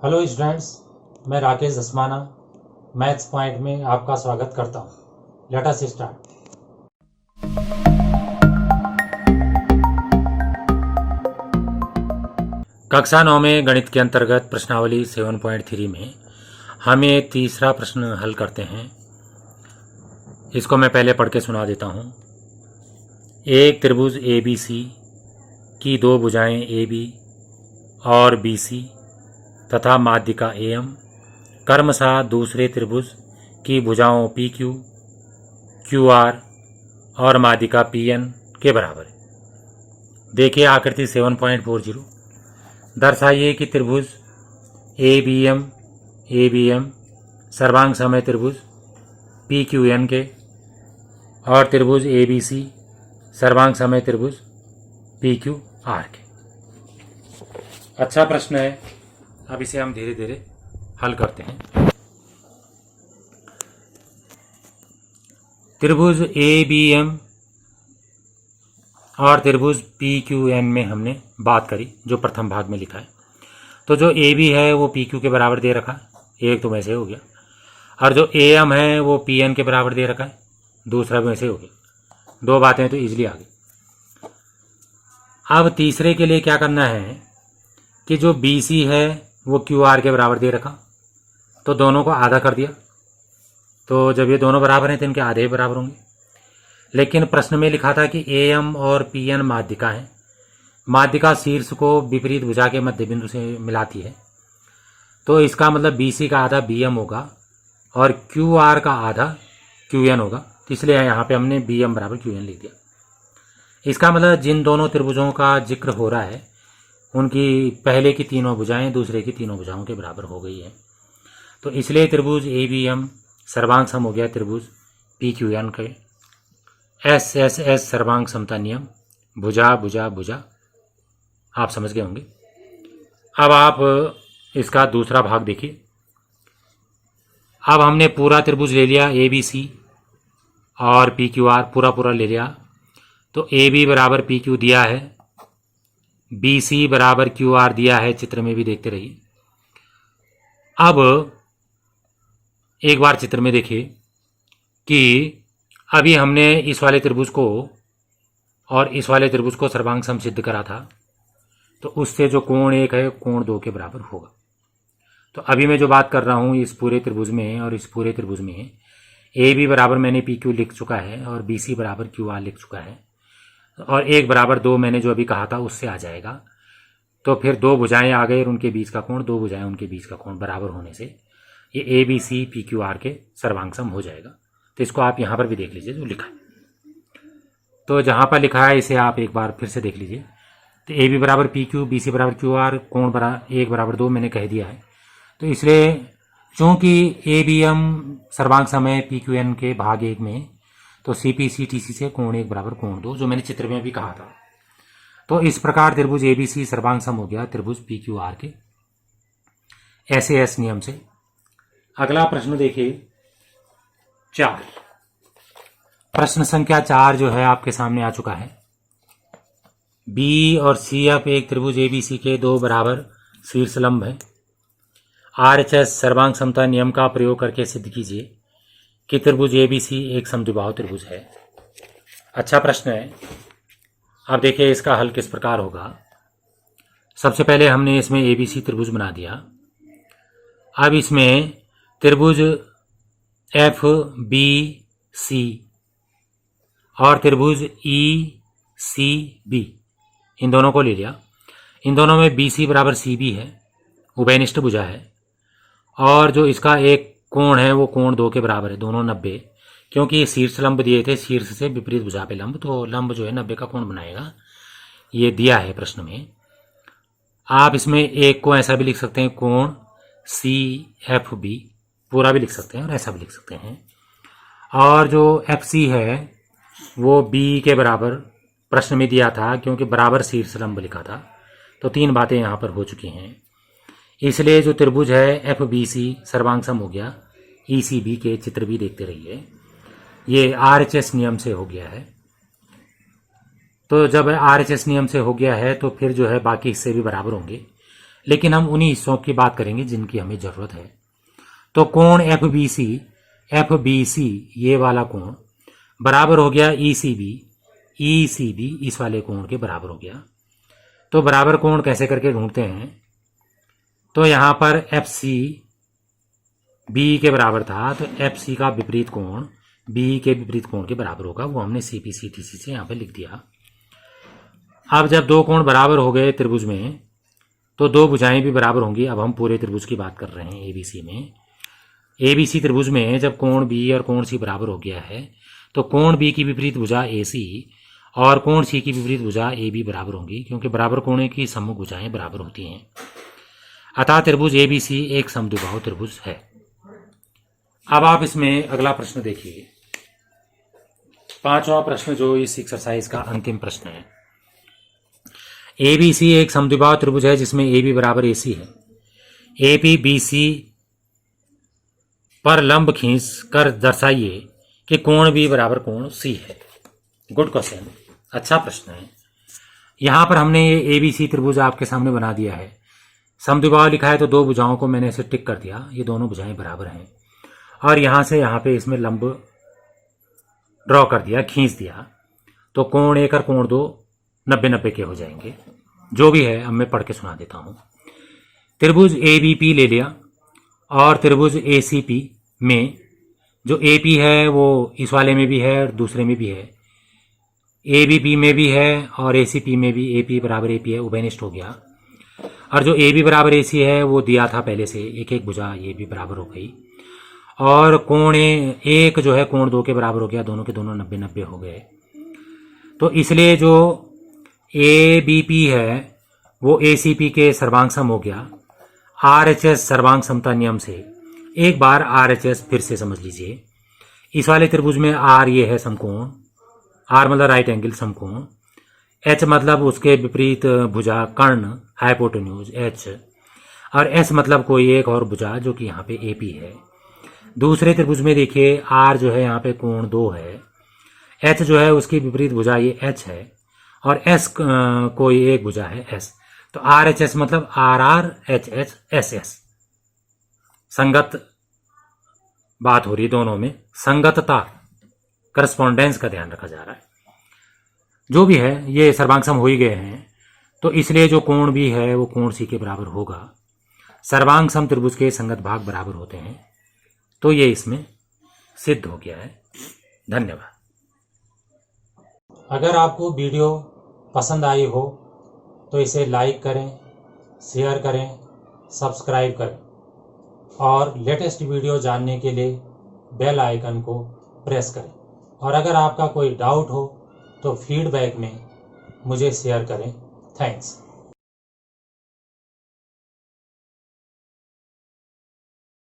Hello students, मैं Rakesh Dhasmana maths point में आपका स्वागत करता हूँ। Let us start. कक्षा 9 में गणित के अंतर्गत प्रश्नावली 7.3 में हम ये तीसरा प्रश्न हल करते हैं। इसको मैं पहले पढ़ के सुना देता हूँ। एक त्रिभुज ABC की दो भुजाएं AB और BC तथा माध्यिका AM क्रमशः दूसरे त्रिभुज की भुजाओं PQ, QR और माध्यिका PN के बराबर है। देखिए आकृति 7.40। दर्शाइए कि त्रिभुज ABM सर्वांग समय त्रिभुज PQN के और त्रिभुज ABC सर्वांग समय त्रिभुज PQR के। अच्छा प्रश्न है, अब इसे हम धीरे धीरे हल करते हैं। त्रिभुज ABM और त्रिभुज PQN में हमने बात करी, जो प्रथम भाग में लिखा है। तो जो AB है वो PQ के बराबर दे रखा है, एक तो वैसे हो गया, और जो AM है वो PN के बराबर दे रखा है, दूसरा भी वैसे हो गया। दो बातें तो इजीली आ गई। अब तीसरे के लिए क्या करना है कि जो BC है वो QR के बराबर दे रखा, तो दोनों को आधा कर दिया। तो जब ये दोनों बराबर हैं तो इनके आधे बराबर होंगे। लेकिन प्रश्न में लिखा था कि AM और PN माध्यिका हैं। माध्यिका शीर्ष को विपरीत भुजा के मध्य बिंदु से मिलाती है, तो इसका मतलब BC का आधा BM होगा और QR का आधा QN होगा। तो इसलिए यहाँ पे हमने BM बराबर QN लिख दिया। इसका मतलब जिन दोनों त्रिभुजों का जिक्र हो रहा है उनकी पहले की तीनों भुजाएं दूसरे की तीनों भुजाओं के बराबर हो गई है। तो इसलिए त्रिभुज ABM सर्वांग सम हो गया त्रिभुज PQN के। SSS सर्वांग समता नियम, भुजा भुजा भुजा, आप समझ गए होंगे। अब आप इसका दूसरा भाग देखिए। अब हमने पूरा त्रिभुज ले लिया ABC और PQR, पूरा ले लिया। तो AB बराबर PQ दिया है, BC बराबर QR दिया है, चित्र में भी देखते रहिए। अब एक बार चित्र में देखिए कि अभी हमने इस वाले त्रिभुज को और इस वाले त्रिभुज को सर्वांग सम सिद्ध करा था, तो उससे जो कोण 1 है कोण 2 के बराबर होगा। तो अभी मैं जो बात कर रहा हूँ इस पूरे त्रिभुज में और इस पूरे त्रिभुज में AB बराबर मैंने PQ लिख चुका है और BC बराबर QR लिख चुका है, और 1 बराबर 2 मैंने जो अभी कहा था उससे आ जाएगा। तो फिर दो भुजाएं आ गई और उनके बीच का कोण, दो भुजाएं उनके बीच का कोण बराबर होने से ये ABC PQR के सर्वांग सम हो जाएगा। तो इसको आप यहाँ पर भी देख लीजिए जो लिखा है। तो जहाँ पर लिखा है इसे आप एक बार फिर से देख लीजिए। तो AB बराबर PQ, BC बराबर QR, कोण 1 बराबर 2 मैंने कह दिया है। तो इसलिए चूँकि ABM सर्वांग समय PQN के भाग 1 में, तो CPCTC से कोण 1 बराबर कोण 2, जो मैंने चित्र में भी कहा था। तो इस प्रकार त्रिभुज ABC सर्वांग सम हो गया त्रिभुज PQR के SAS नियम से। अगला प्रश्न देखिए 4। प्रश्न संख्या 4 जो है आपके सामने आ चुका है। B और CF एक त्रिभुज ABC के दो बराबर शीर्ष लंब है। RHS सर्वांग समता नियम का प्रयोग करके सिद्ध कीजिए कि त्रिभुज ABC एक समद्विबाहु त्रिभुज है। अच्छा प्रश्न है। अब देखिए इसका हल किस प्रकार होगा। सबसे पहले हमने इसमें ABC त्रिभुज बना दिया। अब इसमें त्रिभुज FBC और त्रिभुज ECB, इन दोनों को ले लिया। इन दोनों में BC बराबर CB है, उभयनिष्ठ भुजा है, और जो इसका एक कोण है वो कोण 2 के बराबर है, दोनों 90, क्योंकि ये शीर्ष लंब दिए थे, शीर्ष से विपरीत भुजा पे लंब, तो लंब जो है 90 का कोण बनाएगा। ये दिया है प्रश्न में। आप इसमें एक को ऐसा भी लिख सकते हैं कोण CFB, पूरा भी लिख सकते हैं और ऐसा भी लिख सकते हैं। और जो FC है वो B के बराबर प्रश्न में दिया था, क्योंकि बराबर शीर्ष लंब लिखा था। तो 3 बातें यहाँ पर हो चुकी हैं। इसलिए जो त्रिभुज है FBC सर्वांग सम हो गया ECB के, चित्र भी देखते रहिए। ये RHS नियम से हो गया है। तो जब RHS नियम से हो गया है तो फिर जो है बाकी हिस्से भी बराबर होंगे। लेकिन हम उन्हीं हिस्सों की बात करेंगे जिनकी हमें जरूरत है। तो कोण FBC ये वाला कोण बराबर हो गया ECB इस वाले कोण के बराबर हो गया। तो बराबर कोण कैसे करके ढूंढते हैं, तो यहां पर FC B के बराबर था, तो FC का विपरीत कोण B के विपरीत कोण के बराबर होगा, वो हमने CPCTC से यहां पर लिख दिया। अब जब दो कोण बराबर हो गए त्रिभुज में, तो दो भुजाएं भी बराबर होंगी। अब हम पूरे त्रिभुज की बात कर रहे हैं ABC में। ABC त्रिभुज में जब कोण B और कोण C बराबर हो गया है, तो कोण B की विपरीत भुजा AC और कोण C की विपरीत भुजा AB बराबर होंगी, क्योंकि बराबर कोणों की सम्मुख भुजाएं बराबर होती हैं। अतः त्रिभुज ABC एक समद्विबाहु त्रिभुज है। अब आप इसमें अगला प्रश्न देखिए, पांचवा प्रश्न जो इस एक्सरसाइज का अंतिम प्रश्न है। ABC एक समद्विबाहु त्रिभुज है जिसमें AB बराबर AC है। AP BC पर लंब खींच कर दर्शाइए कि कोण B बराबर कोण C है। गुड क्वेश्चन, अच्छा प्रश्न है। यहां पर हमने ये ABC त्रिभुज आपके सामने बना दिया है। समद्विबाहु लिखा है तो दो भुजाओं को मैंने इसे टिक कर दिया, ये दोनों भुजाएं बराबर हैं। और यहां से यहां पे इसमें लंब ड्रॉ कर दिया, खींच दिया, तो कोण 1 और कोण 2 90-90 के हो जाएंगे। जो भी है अब मैं पढ़ के सुना देता हूं। त्रिभुज ABP ले लिया और त्रिभुज ACP में जो AP है वो इस वाले में भी है और दूसरे में भी है, ABP में भी है और ACP में भी AP बराबर AP है, उभयनिष्ठ हो गया। और जो AB बराबर AC है वो दिया था पहले से, एक एक भुजा ये भी बराबर हो गई। और कोण 1 जो है कोण 2 के बराबर हो गया, दोनों के दोनों 90-90 हो गए। तो इसलिए जो ABP है वो ACP के सर्वांग सम हो गया। RHS सर्वांग समता नियम से एक बार RHS फिर से समझ लीजिए। इस वाले त्रिभुज में R ये है समकोण, R मतलब राइट एंगल समकोण, H मतलब उसके विपरीत भुजा कर्ण हाइपोटेन्यूज H, और S मतलब कोई एक और भुजा जो कि यहाँ पे AP है। दूसरे त्रिभुज में देखिए R जो है यहाँ पे कोण 2 है, H जो है उसकी विपरीत भुजा ये H है और S कोई एक भुजा है S। तो RHS मतलब RRHHSS, संगत बात हो रही है, दोनों में संगतता करस्पॉन्डेंस का ध्यान रखा जा रहा है। जो भी है ये सर्वांग सम हो ही गए हैं, तो इसलिए जो कोण भी है वो कोण C के बराबर होगा। सर्वांग सम त्रिभुज के संगत भाग बराबर होते हैं, तो ये इसमें सिद्ध हो गया है। धन्यवाद। अगर आपको वीडियो पसंद आई हो तो इसे लाइक करें, शेयर करें, सब्सक्राइब करें और लेटेस्ट वीडियो जानने के लिए बेल आइकन को प्रेस करें। और अगर आपका कोई डाउट हो तो फीडबैक में मुझे शेयर करें। थैंक्स।